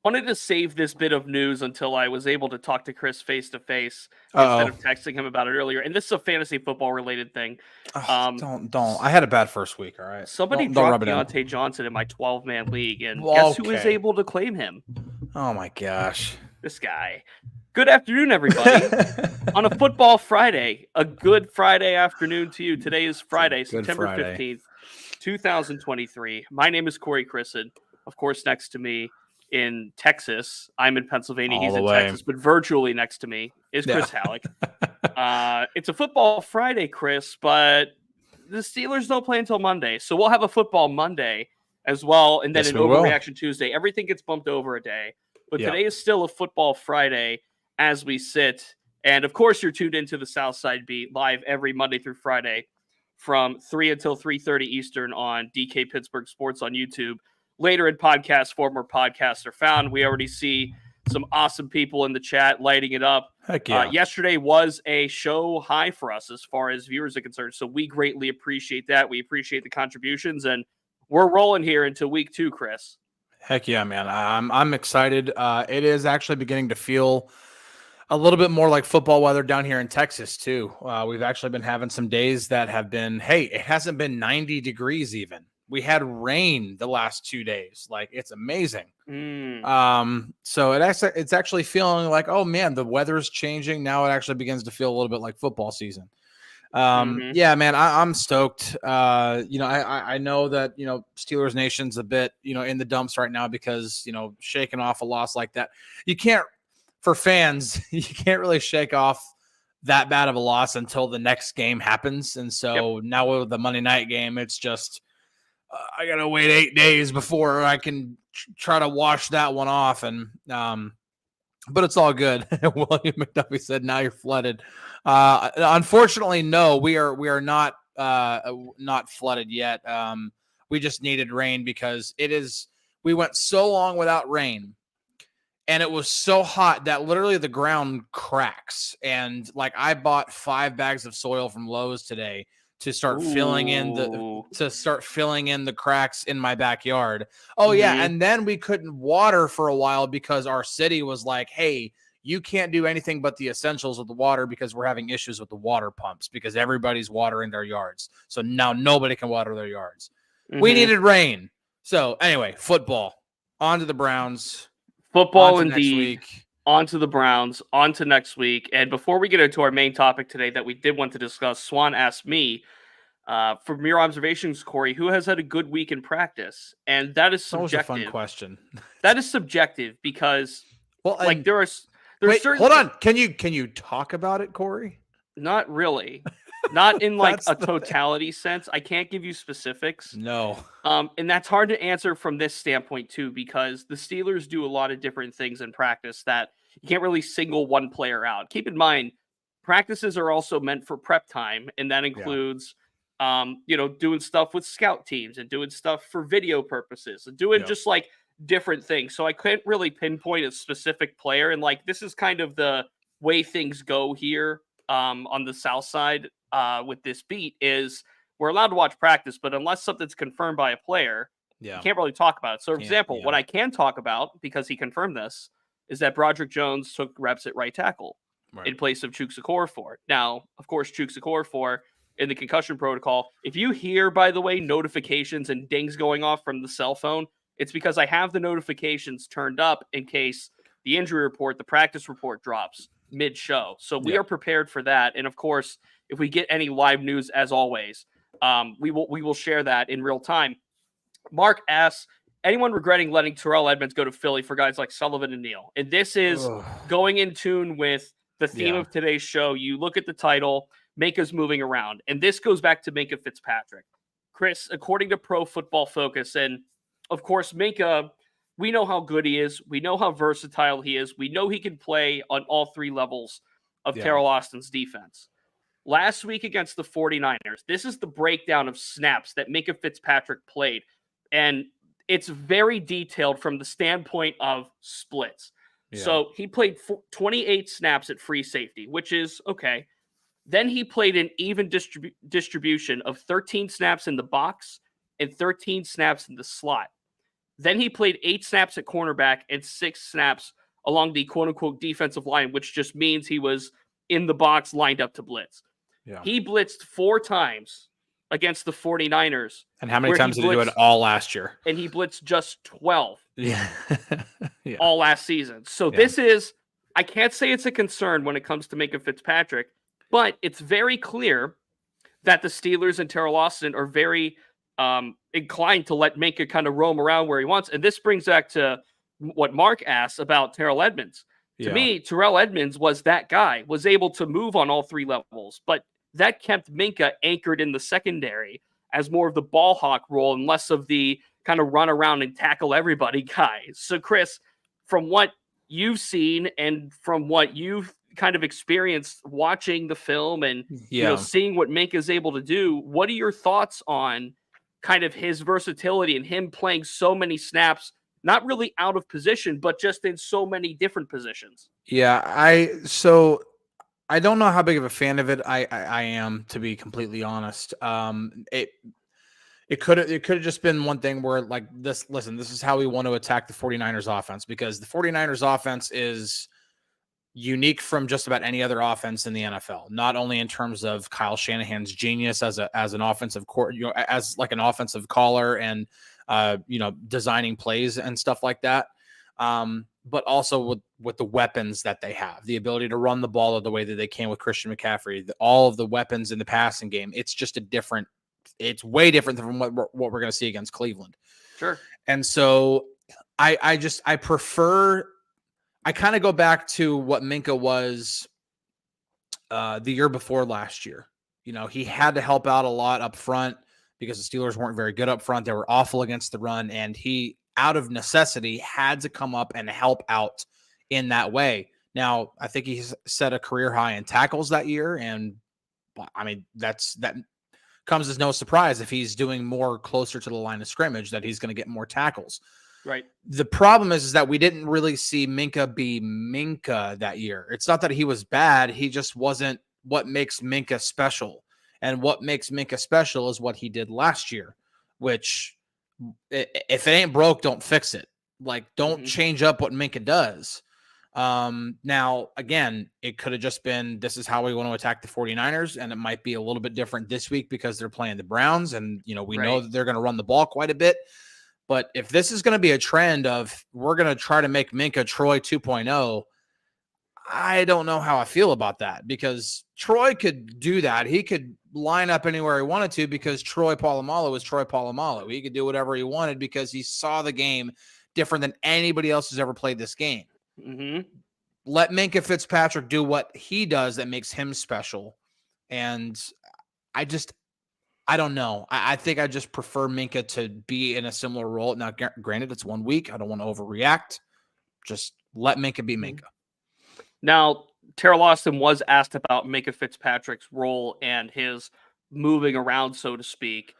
Wanted to save this bit of news until I was able to talk to Chris face to face instead of texting him about it earlier. And this is a fantasy football related thing. Don't. I had a bad first week. All right. Somebody don't dropped rub it in. Deontay Johnson in my 12-man league, and guess who was able to claim him? Oh my gosh. This guy. Good afternoon, everybody. On a football Friday, a good Friday afternoon to you. Today is Friday, September 15th, 2023. My name is Corey Crisan. Of course, next to me in Texas. I'm in Pennsylvania. He's in Texas, but virtually next to me is Chris Halicke. It's a football Friday, Chris, but the Steelers don't play until Monday. So we'll have a football Monday as well. And then an overreaction Tuesday. Everything gets bumped over a day. But today is still a football Friday as we sit. And of course, you're tuned into the Southside Beat live every Monday through Friday from 3 until 3:30 Eastern on DK Pittsburgh Sports on YouTube. Later in podcast form where podcasts are found. We already see some awesome people in the chat lighting it up. Heck yeah. Yesterday was a show high for us as far as viewers are concerned. So we greatly appreciate that. We appreciate the contributions. And we're rolling here into week 2, Chris. Heck yeah, man. I'm excited. It is actually beginning to feel a little bit more like football weather down here in Texas, too. We've actually been having some days that have been, it hasn't been 90 degrees even. We had rain the last 2 days. Like, it's amazing. So it's actually feeling like, oh man, the weather's changing. Now it actually begins to feel a little bit like football season. Yeah, man, I'm stoked. I know that, Steelers Nation's a bit, in the dumps right now because, shaking off a loss like that, for fans, you can't really shake off that bad of a loss until the next game happens. And so now with the Monday night game, it's just, I got to wait 8 days before I can try to wash that one off. And, but it's all good. William McDuffie said, now you're flooded. Unfortunately, no, we are not flooded yet. We just needed rain because we went so long without rain and it was so hot that literally the ground cracks. And like, I bought 5 bags of soil from Lowe's today to start filling in the cracks in my backyard. Oh yeah. And then we couldn't water for a while because our city was like, hey, you can't do anything but the essentials of the water because we're having issues with the water pumps because everybody's watering their yards. So now nobody can water their yards. We needed rain. So anyway, football on to the Browns. Football indeed. On to the Browns, on to next week. And before we get into our main topic today that we did want to discuss, Swan asked me, from your observations, Corey, who has had a good week in practice? And that is subjective. That was a fun question. That is subjective because, there's certain... Hold on. Can you talk about it, Corey? Not really. Not in like a totality sense. I can't give you specifics. No. And that's hard to answer from this standpoint too, because the Steelers do a lot of different things in practice that you can't really single one player out. Keep in mind, practices are also meant for prep time, and that includes, doing stuff with scout teams and doing stuff for video purposes and doing just like different things. So I couldn't really pinpoint a specific player, and like this is kind of the way things go here on the South Side. With this beat is we're allowed to watch practice, but unless something's confirmed by a player, you can't really talk about it. So, for example, what I can talk about, because he confirmed this, is that Broderick Jones took reps at right tackle in place of Chuks Okorafor. Now, of course, Chuks Okorafor in the concussion protocol, if you hear, by the way, notifications and dings going off from the cell phone, it's because I have the notifications turned up in case the injury report, the practice report drops mid-show. So we are prepared for that. And, of course, if we get any live news, as always, we will share that in real time. Mark asks, anyone regretting letting Terrell Edmonds go to Philly for guys like Sullivan and Neal? And this is going in tune with the theme of today's show. You look at the title, Minkahs moving around. And this goes back to Minkah Fitzpatrick. Chris, according to Pro Football Focus, and of course, Minkah, we know how good he is. We know how versatile he is. We know he can play on all 3 levels of Terrell Austin's defense. Last week against the 49ers, this is the breakdown of snaps that Minkah Fitzpatrick played. And it's very detailed from the standpoint of splits. So he played 28 snaps at free safety, which is okay. Then he played an even distribution of 13 snaps in the box and 13 snaps in the slot. Then he played 8 snaps at cornerback and 6 snaps along the quote-unquote defensive line, which just means he was in the box lined up to blitz. Yeah. He blitzed 4 times against the 49ers. And how many times did he do it all last year? And he blitzed just 12 yeah. all last season. So this is, I can't say it's a concern when it comes to Minkah Fitzpatrick, but it's very clear that the Steelers and Terrell Austin are very inclined to let Minkah kind of roam around where he wants. And this brings back to what Mark asked about Terrell Edmonds. To me, Terrell Edmonds was that guy, was able to move on all 3 levels, but that kept Minkah anchored in the secondary as more of the ball hawk role and less of the kind of run around and tackle everybody guy. So, Chris, from what you've seen and from what you've kind of experienced watching the film and seeing what Minkah is able to do, what are your thoughts on kind of his versatility and him playing so many snaps, not really out of position, but just in so many different positions? Yeah, I don't know how big of a fan of it I am, to be completely honest. It could have just been one thing where, like, this is how we want to attack the 49ers offense, because the 49ers offense is unique from just about any other offense in the NFL, not only in terms of Kyle Shanahan's genius as an offensive as like an offensive caller and designing plays and stuff like that. But also with the weapons that they have, the ability to run the ball the way that they can with Christian McCaffrey, all of the weapons in the passing game. It's just it's way different from what we're going to see against Cleveland. Sure. And so I kind of go back to what Minkah was the year before last year. He had to help out a lot up front because the Steelers weren't very good up front. They were awful against the run, and he, out of necessity, had to come up and help out in that way. Now, I think he set a career high in tackles that year, and I mean, that comes as no surprise if he's doing more closer to the line of scrimmage, that he's going to get more tackles. Right. The problem is that we didn't really see Minkah be Minkah that year. It's not that he was bad. He just wasn't what makes Minkah special. And what makes Minkah special is what he did last year, which, if it ain't broke, don't fix it. Like, don't change up what Minkah does. Now, again, it could have just been, this is how we want to attack the 49ers. And it might be a little bit different this week because they're playing the Browns. And, we know that they're going to run the ball quite a bit. But if this is going to be a trend of we're going to try to make Minkah Troy 2.0, I don't know how I feel about that, because Troy could do that. He could line up anywhere he wanted to because Troy Polamalu is Troy Polamalu. He could do whatever he wanted because he saw the game different than anybody else who's ever played this game. Let Minkah Fitzpatrick do what he does that makes him special. And I don't know. I think I just prefer Minkah to be in a similar role. Now, granted, it's 1 week. I don't want to overreact. Just let Minkah be Minkah. Now, Terrell Austin was asked about Minkah Fitzpatrick's role and his moving around, so to speak,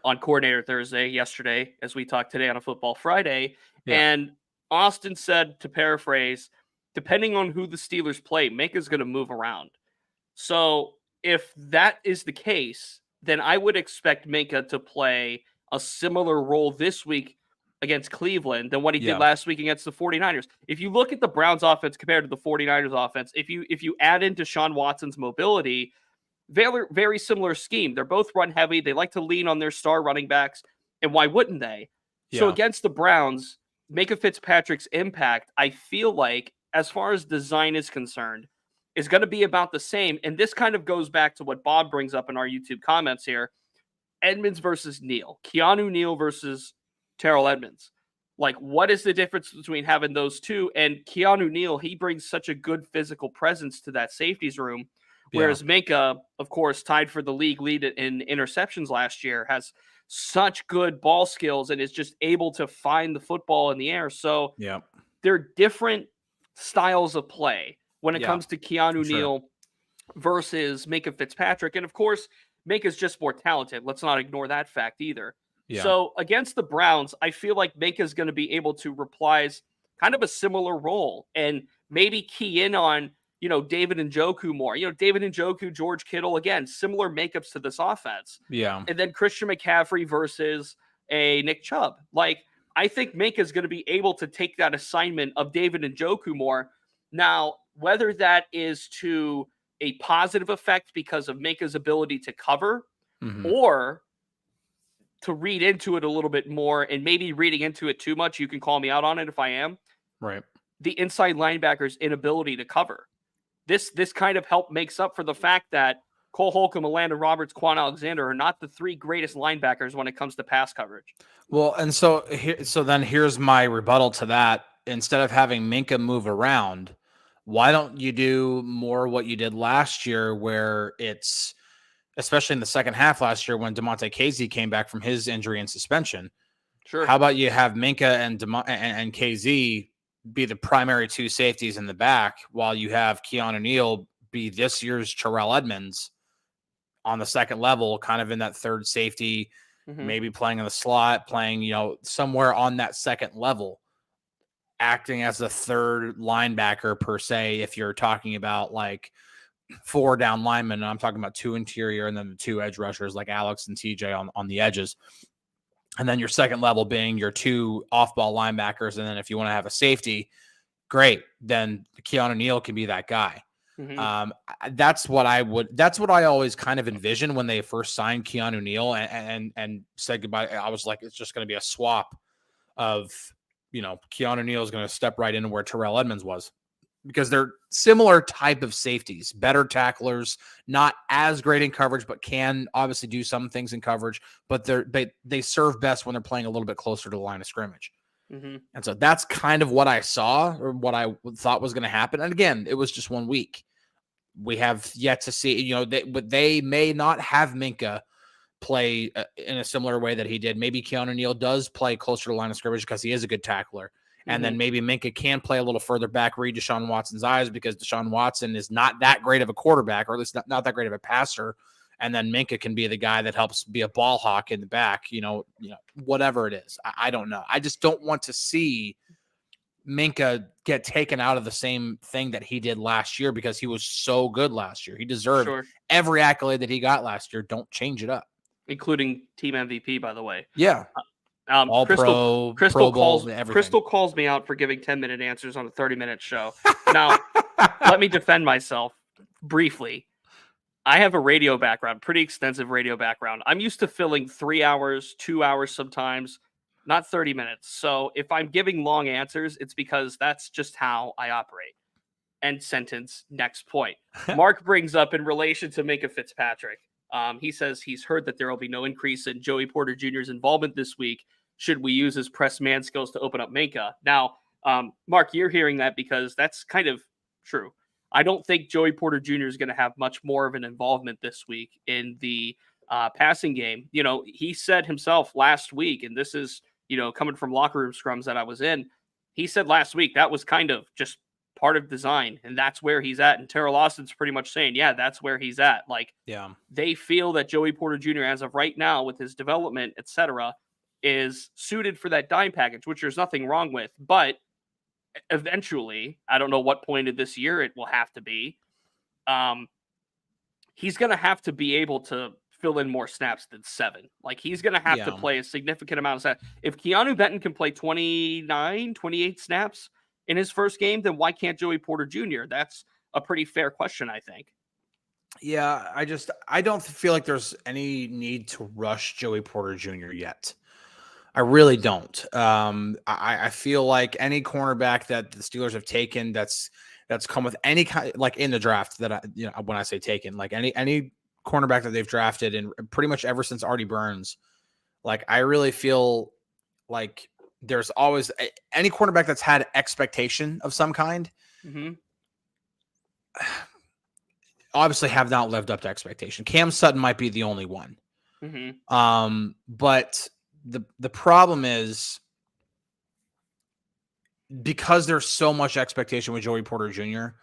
on Coordinator Thursday yesterday, as we talked today on a Football Friday. Yeah. And Austin said, to paraphrase, depending on who the Steelers play, Minkah's going to move around. So if that is the case, then I would expect Minkah to play a similar role this week against Cleveland than what he did last week against the 49ers. If you look at the Browns offense compared to the 49ers offense, if you add in Deshaun Watson's mobility, very, very similar scheme. They're both run heavy. They like to lean on their star running backs. And why wouldn't they? Yeah. So against the Browns, Minkah Fitzpatrick's impact, I feel like, as far as design is concerned, is going to be about the same. And this kind of goes back to what Bob brings up in our YouTube comments here. Edmonds versus Neal. Keanu Neal versus Terrell Edmonds. Like, what is the difference between having those two? And Keanu Neal, he brings such a good physical presence to that safeties room. Whereas Minkah, of course, tied for the league lead in interceptions last year, has such good ball skills and is just able to find the football in the air. So they're different styles of play when it comes to Keanu Neal versus Minkah Fitzpatrick. And of course, Minkah's just more talented. Let's not ignore that fact either. Yeah. So against the Browns, I feel like Minkah's going to be able to reprise kind of a similar role and maybe key in on, David Njoku more. David Njoku, George Kittle, again, similar makeups to this offense. Yeah. And then Christian McCaffrey versus a Nick Chubb. Like, I think Minkah is going to be able to take that assignment of David Njoku more. Now, whether that is to a positive effect because of Minkah's ability to cover, or to read into it a little bit more, and maybe reading into it too much, you can call me out on it if I am. Right. The inside linebacker's inability to cover. This kind of makes up for the fact that Cole Holcomb, Landon Roberts, Quan Alexander are not the three greatest linebackers when it comes to pass coverage. Well, and so then here's my rebuttal to that. Instead of having Minkah move around, why don't you do more what you did last year, where it's, especially in the second half last year when DeMonte Casey came back from his injury and suspension. Sure. How about you have Minkah and KZ be the primary two safeties in the back, while you have Keanu Neal be this year's Terrell Edmonds on the second level, kind of in that third safety, maybe playing in the slot, playing, somewhere on that second level, acting as the third linebacker per se. If you're talking about like 4 down linemen, and I'm talking about 2 interior and then the 2 edge rushers like Alex and TJ on the edges. And then your second level being your 2 off-ball linebackers. And then if you want to have a safety, great. Then Keanu Neal can be that guy. That's what I always kind of envisioned when they first signed Keanu Neal and said goodbye. I was like, it's just going to be a swap of, Keanu Neal is going to step right into where Terrell Edmonds was, because they're similar type of safeties, better tacklers, not as great in coverage, but can obviously do some things in coverage, but they serve best when they're playing a little bit closer to the line of scrimmage. And so that's kind of what I saw, or what I thought was going to happen. And again, it was just 1 week. We have yet to see, but they may not have Minkah play in a similar way that he did. Maybe Keanu Neal does play closer to the line of scrimmage because he is a good tackler. And then maybe Minkah can play a little further back, read Deshaun Watson's eyes, because Deshaun Watson is not that great of a quarterback, or at least not that great of a passer. And then Minkah can be the guy that helps be a ball hawk in the back, whatever it is. I don't know. I just don't want to see Minkah get taken out of the same thing that he did last year, because he was so good last year. He deserved every accolade that he got last year. Don't change it up. Including team MVP, by the way. Yeah. All Crystal calls me out for giving 10-minute answers on a 30-minute show. Now, let me defend myself briefly. I have a radio background, pretty extensive radio background. I'm used to filling 3 hours, 2 hours sometimes, not 30 minutes. So if I'm giving long answers, it's because that's just how I operate. End sentence, next point. Mark brings up in relation to Minkah Fitzpatrick. He says he's heard that there will be no increase in Joey Porter Jr.'s involvement this week. Should we use his press man skills to open up Minkah? Now, Mark, you're hearing that because that's kind of true. I don't think Joey Porter Jr. is going to have much more of an involvement this week in the passing game. He said himself last week, and this is, coming from locker room scrums that I was in, he said last week that was kind of just part of design, and that's where he's at. And Terrell Austin's pretty much saying, yeah, that's where he's at. They feel that Joey Porter Jr., as of right now, with his development, etc., is suited for that dime package, which there's nothing wrong with. But eventually, I don't know what point of this year it will have to be, he's going to have to be able to fill in more snaps than 7. He's going to have to play a significant amount of snaps. If Keanu Benton can play 29, 28 snaps in his first game, then why can't Joey Porter Jr.? That's a pretty fair question, I think. Yeah, I don't feel like there's any need to rush Joey Porter Jr. yet. I really don't. I feel like any cornerback that the Steelers have taken that's come with any kind, like in the draft, that when I say taken, like any cornerback that they've drafted, and pretty much ever since Artie Burns, I really feel like there's always any cornerback that's had expectation of some kind. Obviously have not lived up to expectation. Cam Sutton might be the only one. But the problem is, because there's so much expectation with Joey Porter Jr.,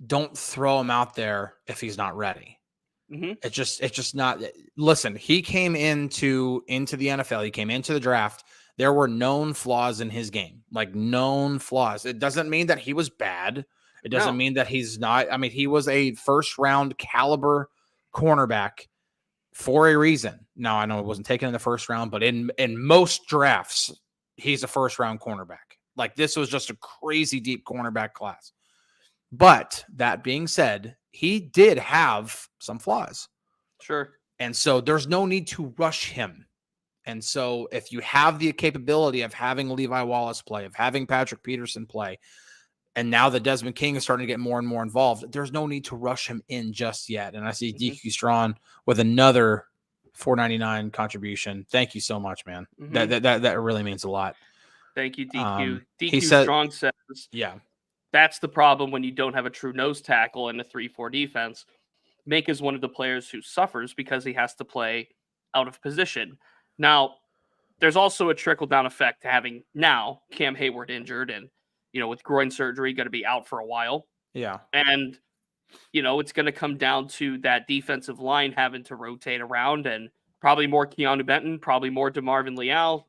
don't throw him out there if he's not ready. It's just not. Listen, he came into the NFL. He came into the draft. There were known flaws in his game, known flaws. It doesn't mean that he was bad. It doesn't mean that he's not. I mean, he was a first-round caliber cornerback for a reason. Now, I know it wasn't taken in the first round, but in most drafts, he's a first-round cornerback. Like, this was just a crazy deep cornerback class. But that being said, he did have some flaws. Sure. And so there's no need to rush him. And so if you have the capability of having Levi Wallace play, of having Patrick Peterson play, and now that Desmond King is starting to get more and more involved, there's no need to rush him in just yet. And I see DQ Strawn with another $4.99 contribution. Thank you so much, man. That really means a lot. Thank you, DQ. He said, Strong says, yeah, that's the problem when you don't have a true nose tackle in a 3-4 defense. Minkah is one of the players who suffers because he has to play out of position. Now, there's also a trickle-down effect to having now Cam Hayward injured and, with groin surgery, going to be out for a while. Yeah. And, it's going to come down to that defensive line having to rotate around, and probably more Keanu Benton, probably more DeMarvin Leal,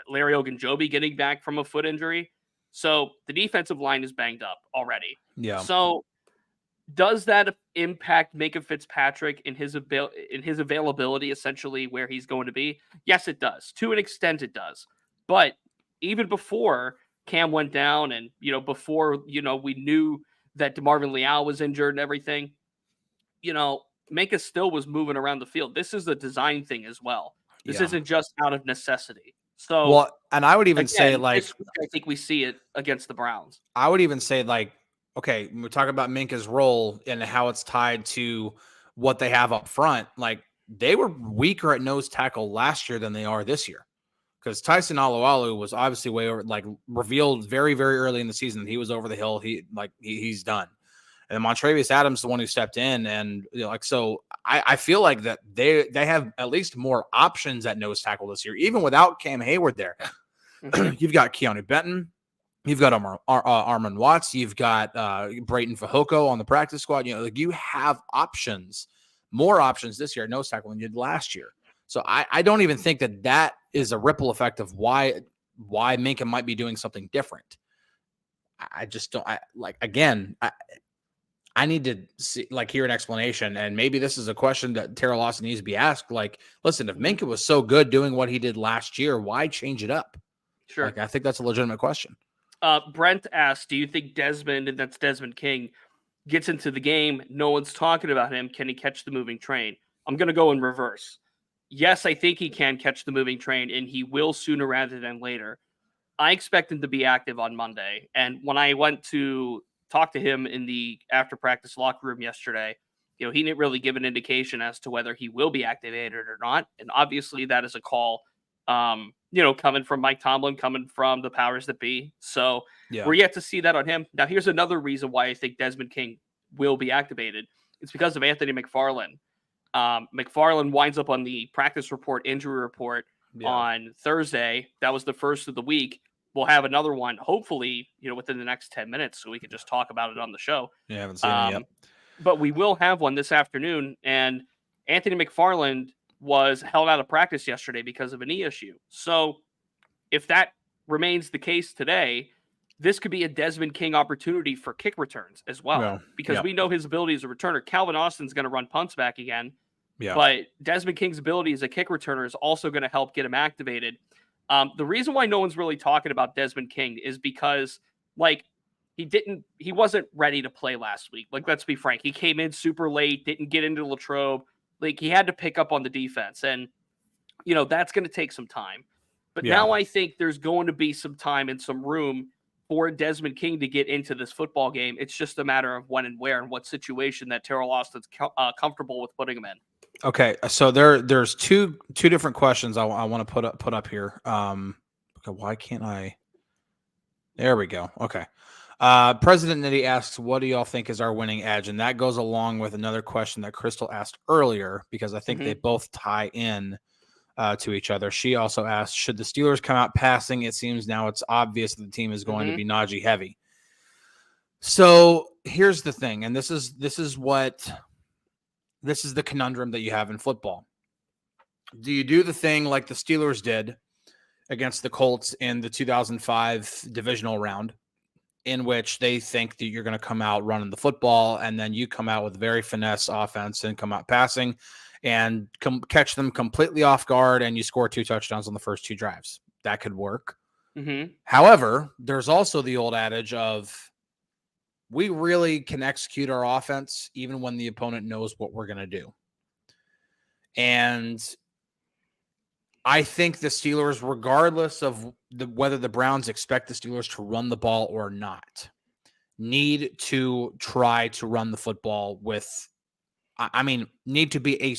Larry Ogunjobi getting back from a foot injury. So the defensive line is banged up already. Yeah. So does that impact Minkah Fitzpatrick in his availability, essentially where he's going to be? Yes, it does. To an extent, it does. But even before Cam went down and, before, we knew that DeMarvin Leal was injured and everything, Minkah still was moving around the field. This is a design thing as well. This isn't just out of necessity. So, well, and I would even again, say, like, this week, I think we see it against the Browns. I would even say, like, okay, when we talk about Minkah's role and how it's tied to what they have up front, like, they were weaker at nose tackle last year than they are this year, because Tyson Alualu was obviously way over, like, revealed very, very early in the season that he was over the hill. He's done. And Montravius Adams, the one who stepped in, and so I feel like that they have at least more options at nose tackle this year, even without Cam Hayward there. You've got Keanu Benton, you've got Armand Watts, you've got Brayton Fehoko on the practice squad. You have options, more options this year at nose tackle than you did last year. So I don't even think that is a ripple effect of why Minkah might be doing something different. I just don't. I need to see, hear an explanation. And maybe this is a question that Terrell Lawson needs to be asked. Like, listen, if Minkah was so good doing what he did last year, why change it up? Sure. I think that's a legitimate question. Brent asked, do you think Desmond, and that's Desmond King, gets into the game? No one's talking about him. Can he catch the moving train? I'm going to go in reverse. Yes, I think he can catch the moving train, and he will sooner rather than later. I expect him to be active on Monday. And when I went to talk to him in the after practice locker room yesterday, he didn't really give an indication as to whether he will be activated or not. And obviously that is a call, coming from Mike Tomlin, coming from the powers that be. So we're yet to see that on him. Now, here's another reason why I think Desmond King will be activated. It's because of Anthony McFarland. McFarland winds up on the practice report, injury report on Thursday. That was the first of the week. We'll have another one, hopefully, within the next 10 minutes, so we can just talk about it on the show. You haven't seen it yet. But we will have one this afternoon, and Anthony McFarland was held out of practice yesterday because of a knee issue. So if that remains the case today, this could be a Desmond King opportunity for kick returns as well, because we know his ability as a returner. Calvin Austin's going to run punts back again, but Desmond King's ability as a kick returner is also going to help get him activated. The reason why no one's really talking about Desmond King is because, he wasn't ready to play last week. Let's be frank. He came in super late, didn't get into Latrobe. He had to pick up on the defense, and, that's going to take some time. But now I think there's going to be some time and some room for Desmond King to get into this football game. It's just a matter of when and where and what situation that Terrell Austin's comfortable with putting him in. Okay, so there's two different questions I want to put up here. Okay, why can't I? There we go. Okay. President Nitty asks, what do y'all think is our winning edge? And that goes along with another question that Crystal asked earlier, because I think they both tie in to each other. She also asked, should the Steelers come out passing? It seems now it's obvious that the team is going to be Najee heavy. So here's the thing, and this is the conundrum that you have in football. Do you do the thing like the Steelers did against the Colts in the 2005 divisional round, in which they think that you're going to come out running the football, and then you come out with very finesse offense and come out passing and catch them completely off guard, and you score 2 touchdowns on the first 2 drives? That could work. However, there's also the old adage of we really can execute our offense even when the opponent knows what we're going to do. And I think the Steelers, regardless of whether the Browns expect the Steelers to run the ball or not, need to try to run the football with, need to be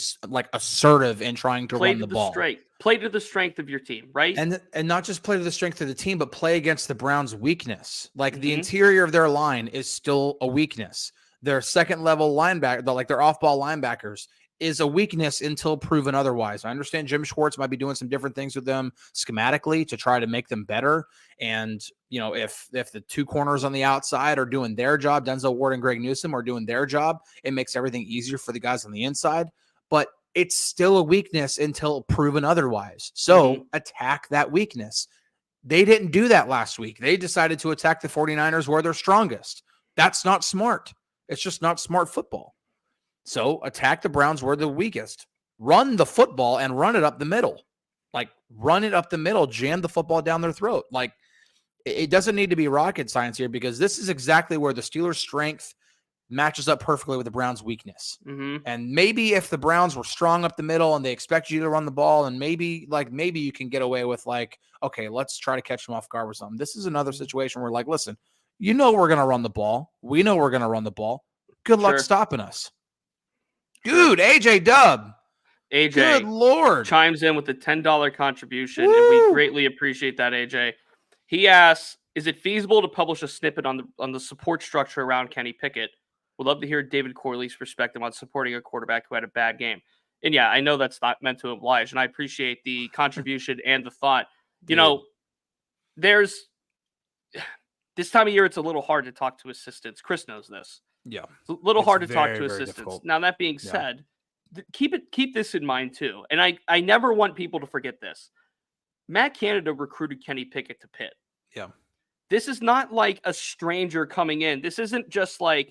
assertive in trying to run the ball. Play to the strength of your team, right? And not just play to the strength of the team, but play against the Browns' weakness. Like the interior of their line is still a weakness. Their second level linebacker, like their off-ball linebackers, is a weakness until proven otherwise. I understand Jim Schwartz might be doing some different things with them schematically to try to make them better. And, if the two corners on the outside are doing their job, Denzel Ward and Greg Newsome are doing their job, it makes everything easier for the guys on the inside. But it's still a weakness until proven otherwise. So attack that weakness. They didn't do that last week. They decided to attack the 49ers where they're strongest. That's not smart. It's just not smart football. So attack the Browns where they're weakest. Run the football and run it up the middle. Run it up the middle, jam the football down their throat. It doesn't need to be rocket science here because this is exactly where the Steelers' strength matches up perfectly with the Browns' weakness. And maybe if the Browns were strong up the middle and they expect you to run the ball, and maybe you can get away with okay, let's try to catch them off guard with something. This is another situation where listen, we're going to run the ball. We know we're going to run the ball. Good luck stopping us. Dude, AJ Dub. AJ, good Lord, chimes in with a $10 contribution, and we greatly appreciate that, AJ. He asks, is it feasible to publish a snippet on the support structure around Kenny Pickett? Would love to hear David Corley's perspective on supporting a quarterback who had a bad game. And yeah, I know that's not meant to oblige, and I appreciate the contribution and the thought. There's this time of year, it's a little hard to talk to assistants. Chris knows this. Yeah. It's a little hard to talk to assistants. Now, that being said, keep this in mind too. And I never want people to forget this. Matt Canada recruited Kenny Pickett to Pitt. Yeah. This is not like a stranger coming in. This isn't just Matt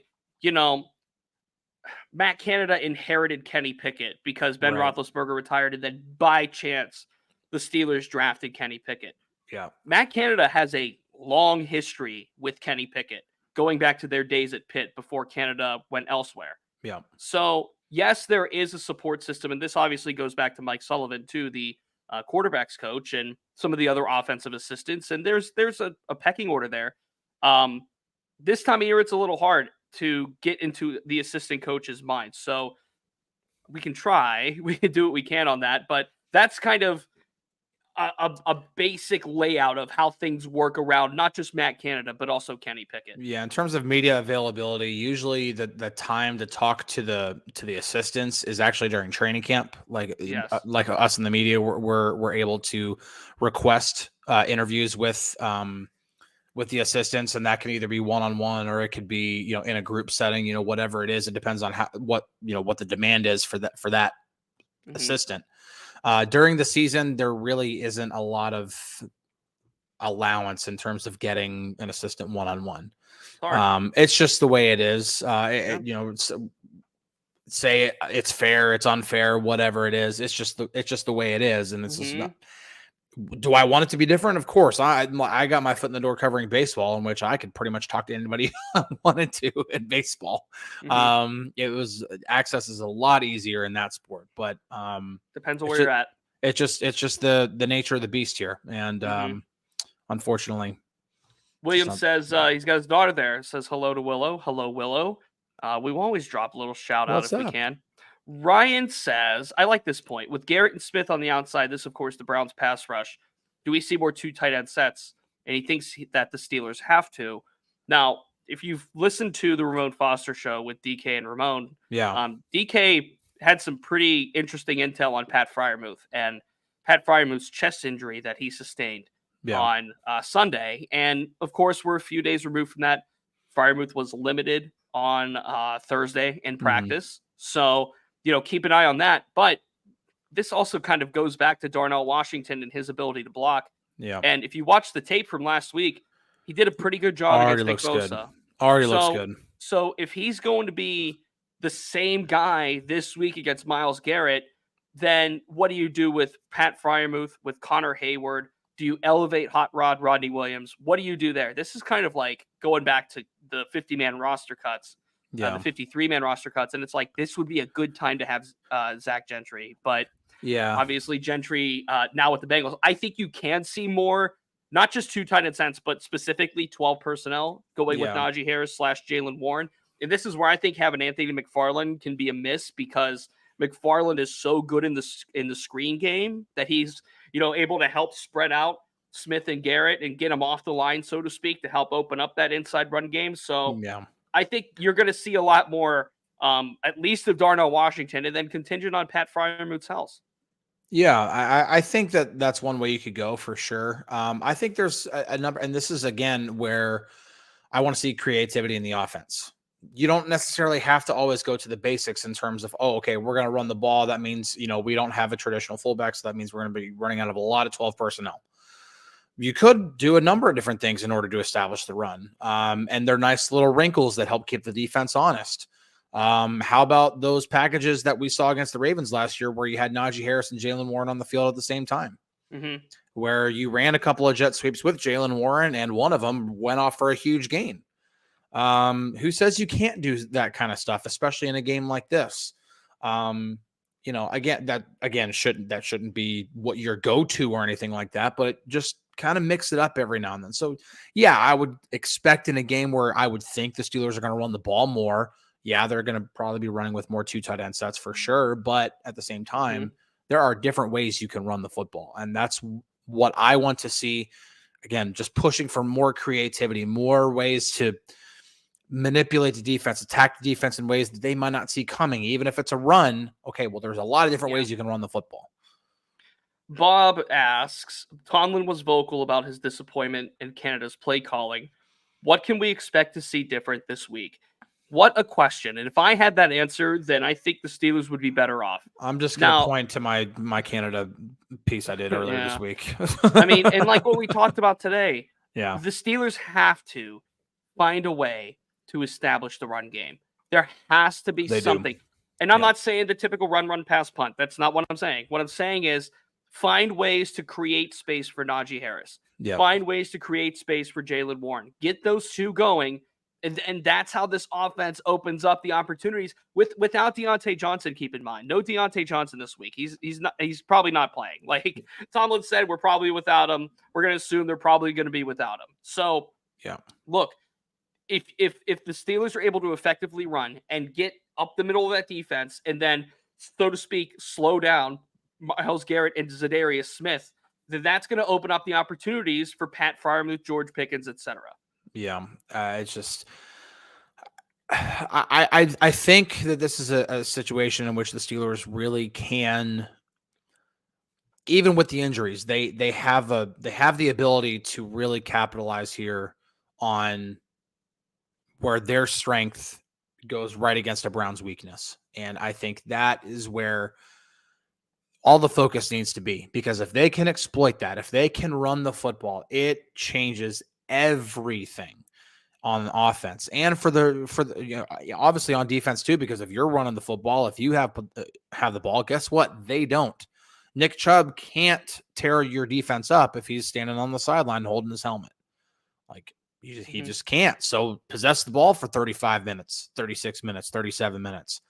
Canada inherited Kenny Pickett because Ben Roethlisberger retired and then by chance the Steelers drafted Kenny Pickett. Yeah. Matt Canada has a long history with Kenny Pickett going back to their days at Pitt before Canada went elsewhere. Yeah. So yes, there is a support system. And this obviously goes back to Mike Sullivan too, the quarterback's coach and some of the other offensive assistants. And there's a pecking order there. This time of year, it's a little hard to get into the assistant coach's mind. So we can try, we can do what we can on that, but that's kind of a basic layout of how things work around not just Matt Canada, but also Kenny Pickett. Yeah. In terms of media availability, usually the time to talk to the assistants is actually during training camp. Like us in the media, we're able to request interviews with the assistants, and that can either be one-on-one or it could be, in a group setting, whatever it is. It depends on what the demand is for that assistant. During the season, there really isn't a lot of allowance in terms of getting an assistant one-on-one. It's just the way it is. Say it's fair, it's unfair, whatever it is. It's just the way it is. And it's just not. Do I want it to be different? Of course. I got my foot in the door covering baseball, in which I could pretty much talk to anybody I wanted to in baseball. It was access is a lot easier in that sport, but depends on where you're at. It's just the nature of the beast here, and unfortunately, William says he's got his daughter there. Says hello to Willow. Hello, Willow. We will always drop a little shout out we can. Ryan says, I like this point. With Garrett and Smith on the outside, this, of course, the Browns pass rush. Do we see more 2 tight end sets? And he thinks that the Steelers have to. Now, if you've listened to the Ramon Foster show with DK and Ramon, DK had some pretty interesting intel on Pat Freiermuth and Pat Freiermuth's chest injury that he sustained on Sunday. And, of course, we're a few days removed from that. Freiermuth was limited on Thursday in practice. So, keep an eye on that. But this also kind of goes back to Darnell Washington and his ability to block. Yeah. And if you watch the tape from last week, he did a pretty good job against Nick Bosa. Looks good. So if he's going to be the same guy this week against Myles Garrett, then what do you do with Pat Freiermuth, with Connor Hayward, Do you elevate Hot Rod Rodney Williams? What do you do there? This is kind of like going back to the 50-man roster cuts, the 53-man roster cuts, and it's like this would be a good time to have Zach Gentry. But obviously Gentry now with the Bengals, I think you can see more, not just 2 tight end sets, but specifically 12 personnel going with Najee Harris / Jaylen Warren. And this is where I think having Anthony McFarland can be a miss, because McFarland is so good in the screen game that he's able to help spread out Smith and Garrett and get them off the line, so to speak, to help open up that inside run game. So I think you're going to see a lot more, at least of Darnell Washington, and then contingent on Pat Freiermuth's health. Yeah, I think that's one way you could go for sure. I think there's a number, and this is again where I want to see creativity in the offense. You don't necessarily have to always go to the basics in terms of, okay, we're going to run the ball. That means, we don't have a traditional fullback. So that means we're going to be running out of a lot of 12 personnel. You could do a number of different things in order to establish the run. And they're nice little wrinkles that help keep the defense honest. How about those packages that we saw against the Ravens last year where you had Najee Harris and Jaylen Warren on the field at the same time, where you ran a couple of jet sweeps with Jaylen Warren and one of them went off for a huge gain. Who says you can't do that kind of stuff, especially in a game like this? Shouldn't be what your go-to or anything like that, but just kind of mix it up every now and then. So yeah, I would expect in a game where I would think the Steelers are going to run the ball more. Yeah, they're going to probably be running with more 2 tight end sets for sure. But at the same time, there are different ways you can run the football. And that's what I want to see. Again, just pushing for more creativity, more ways to manipulate the defense, attack the defense in ways that they might not see coming. Even if it's a run, okay, well, there's a lot of different ways you can run the football. Bob asks, Tomlin was vocal about his disappointment in Canada's play calling. What can we expect to see different this week? What a question. And if I had that answer, then I think the Steelers would be better off. I'm just going to point to my Canada piece I did earlier this week. I mean, and like what we talked about today, the Steelers have to find a way to establish the run game. There has to be something. And I'm not saying the typical run, pass, punt. That's not what I'm saying. What I'm saying is find ways to create space for Najee Harris. Find ways to create space for Jaylen Warren. Get those 2 going. And that's how this offense opens up the opportunities without Deontay Johnson. Keep in mind, no Deontay Johnson this week. He's probably not playing. Like Tomlin said, we're probably without him. We're going to assume they're probably going to be without him. So look, if the Steelers are able to effectively run and get up the middle of that defense, and then, so to speak, slow down Myles Garrett and Zadarius Smith, then that's going to open up the opportunities for Pat Freiermuth, George Pickens, etc. It's just I think that this is a situation in which the Steelers really can, even with the injuries, they have the ability to really capitalize here on where their strength goes right against a Browns weakness. And I think that is where all the focus needs to be, because if they can exploit that, if they can run the football, it changes everything on offense and for the obviously on defense too, because if you're running the football, if you have the ball, guess what? They don't. Nick Chubb can't tear your defense up if he's standing on the sideline holding his helmet. Like he just can't. So possess the ball for 35 minutes, 36 minutes, 37 minutes.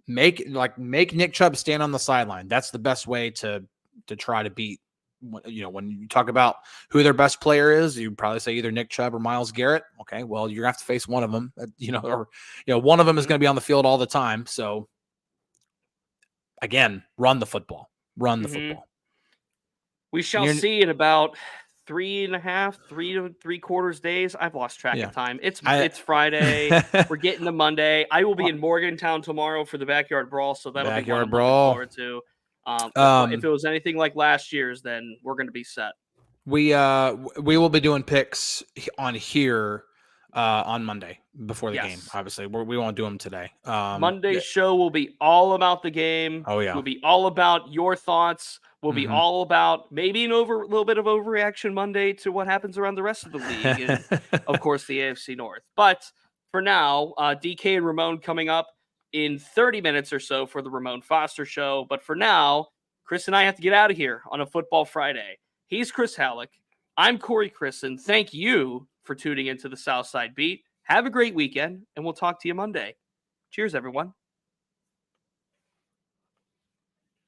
Make Nick Chubb stand on the sideline. That's the best way to try to beat. When you talk about who their best player is, you probably say either Nick Chubb or Myles Garrett. Okay, well, you're gonna have to face one of them. One of them is going to be on the field all the time. So again, run the football. Run the football. We shall see in about 3 to 3/4 days. I've lost track of time. It's Friday. We're getting to Monday. I will be in Morgantown tomorrow for the Backyard Brawl, so that'll be one I'm looking forward to. If it was anything like last year's, then we're going to be set. We will be doing picks on here on Monday before the game. Obviously, we won't do them today. Monday's show will be all about the game. Oh yeah, will be all about your thoughts. Will be all about maybe a little bit of overreaction Monday to what happens around the rest of the league, and of course the AFC North. But for now, DK and Ramon coming up in 30 minutes or so for the Ramon Foster Show. But for now, Chris and I have to get out of here on a Football Friday. He's Chris Halicke. I'm Corey Crisan. Thank you for tuning into the Southside Beat. Have a great weekend, and we'll talk to you Monday. Cheers, everyone.